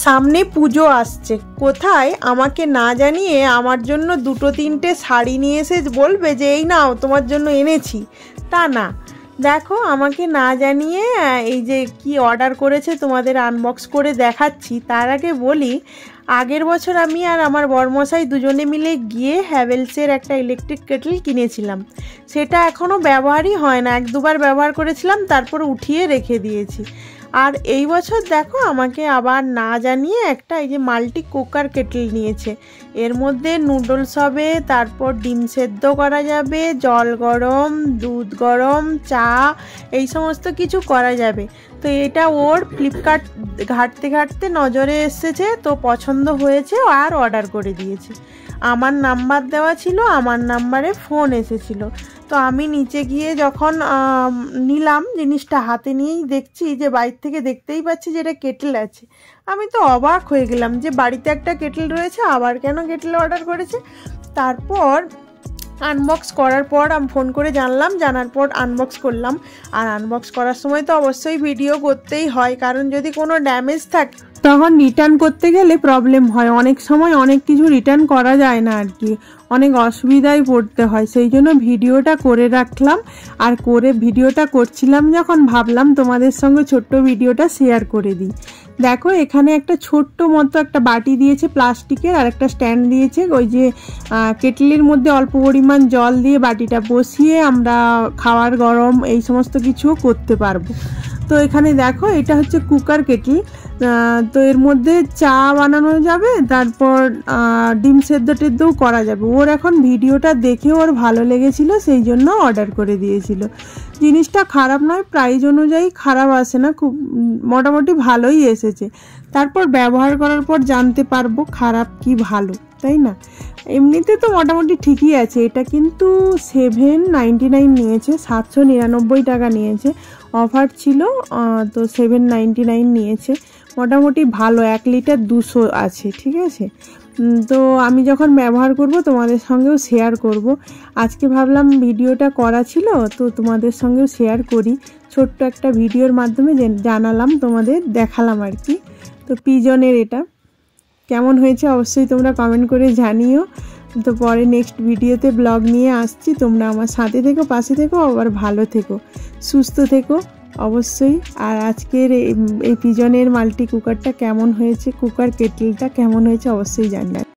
সামনে পুজো আসছে, কোথায় আমাকে না জানিয়ে আমার জন্য দুটো তিনটে শাড়ি নিয়ে এসে বলবে যে এই নাও তোমার জন্য এনেছি, তা না। দেখো আমাকে না জানিয়ে এই যে কি অর্ডার করেছে তোমাদের আনবক্স করে দেখাচ্ছি। তার আগে বলি, আগের বছর আমি আর আমার বরমশাই দুজনে মিলে গিয়ে হ্যাভেলসের একটা ইলেকট্রিক কেটল কিনেছিলাম। সেটা এখনও ব্যবহারই হয় না, এক দুবার ব্যবহার করেছিলাম, তারপর উঠিয়ে রেখে দিয়েছি। আর এই বছর দেখো আমাকে আবার না জানিয়ে একটা এই যে মাল্টি কুকার কেটল নিয়েছে। এর মধ্যে নুডলস হবে, তারপর ডিম সেদ্ধ করা যাবে, জল গরম, দুধ গরম, চা, এই সমস্ত কিছু করা যাবে। তো এটা ওর ফ্লিপকার্ট ঘাঁটতে ঘাঁটতে নজরে এসেছে, তো পছন্দ হয়েছে আর অর্ডার করে দিয়েছে। আমার নাম্বার দেওয়া ছিল, আমার নাম্বারে ফোন এসেছিল। তো আমি নিচে গিয়ে যখন নিলাম জিনিসটা, হাতে নিয়েই দেখছি যে বাইরে থেকে দেখতেই পাচ্ছি যে এটা কেটল আছে। আমি তো অবাক হয়ে গেলাম যে বাড়িতে একটা কেটল রয়েছে, আবার কেন কেটল অর্ডার করেছে। তারপর আনবক্স করার পর আমি ফোন করে জানার পর আনবক্স করলাম। আর আনবক্স করার সময় তো অবশ্যই ভিডিও করতেই হয়, কারণ যদি কোনো ড্যামেজ থাকে তখন রিটার্ন করতে গেলে প্রবলেম হয়। অনেক সময় অনেক কিছু রিটার্ন করা যায় না আর কি, অনেক অসুবিধায় পড়তে হয়। সেই জন্য ভিডিওটা করে রাখলাম। আর ভিডিওটা করছিলাম যখন ভাবলাম তোমাদের সঙ্গে ছোট্ট ভিডিওটা শেয়ার করে দিই। দেখো এখানে একটা ছোট্ট মতো একটা বাটি দিয়েছে প্লাস্টিকের, আর একটা স্ট্যান্ড দিয়েছে। ওই যে কেটলির মধ্যে অল্প পরিমাণ জল দিয়ে বাটিটা বসিয়ে আমরা খাওয়ার গরম এই সমস্ত কিছুও করতে পারবো। তো এখানে দেখো এটা হচ্ছে কুকার কেটল। তো এর মধ্যে চা বানানো যাবে, তারপর ডিম সেদ্ধ টেদ্ধও করা যাবে। ওর এখন ভিডিওটা দেখে ওর ভালো লেগেছিল, সেই জন্য অর্ডার করে দিয়েছিল। জিনিসটা খারাপ নয়, প্রাইস অনুযায়ী খারাপ আসে না, খুব মোটামুটি ভালোই এসেছে। তারপর ব্যবহার করার পর জানতে পারবো খারাপ কি ভালো, তাই না? এমনিতে তো মোটামুটি ঠিকই আছে। এটা কিন্তু 799 নিয়েছে, 799 টাকা নিয়েছে। অফার ছিল, তো 799 নিয়েছে। মোটামুটি ভালো, 1 লিটার 200 আছে, ঠিক আছে। তো আমি যখন ব্যবহার করব তোমাদের সঙ্গেও শেয়ার করব। আজকে ভাবলাম ভিডিওটা করা ছিল, তো তোমাদের সঙ্গেও শেয়ার করি। ছোট্ট একটা ভিডিওর মাধ্যমে জানালাম, তোমাদের দেখালাম আর কি। তো পিজনের এটা কেমন হয়েছে অবশ্যই তোমরা কমেন্ট করে জানিও। তো পরে নেক্সট ভিডিওতে ব্লগ নিয়ে আসছি। তোমরা আমার সাথে থেকো, পাশে থেকো, আবার ভালো থেকো, সুস্থ থেকো অবশ্যই। আর আজকের এই পিজনের মাল্টি কুকারটা কেমন হয়েছে, কুকার কেটলটা কেমন হয়েছে অবশ্যই জানাবে।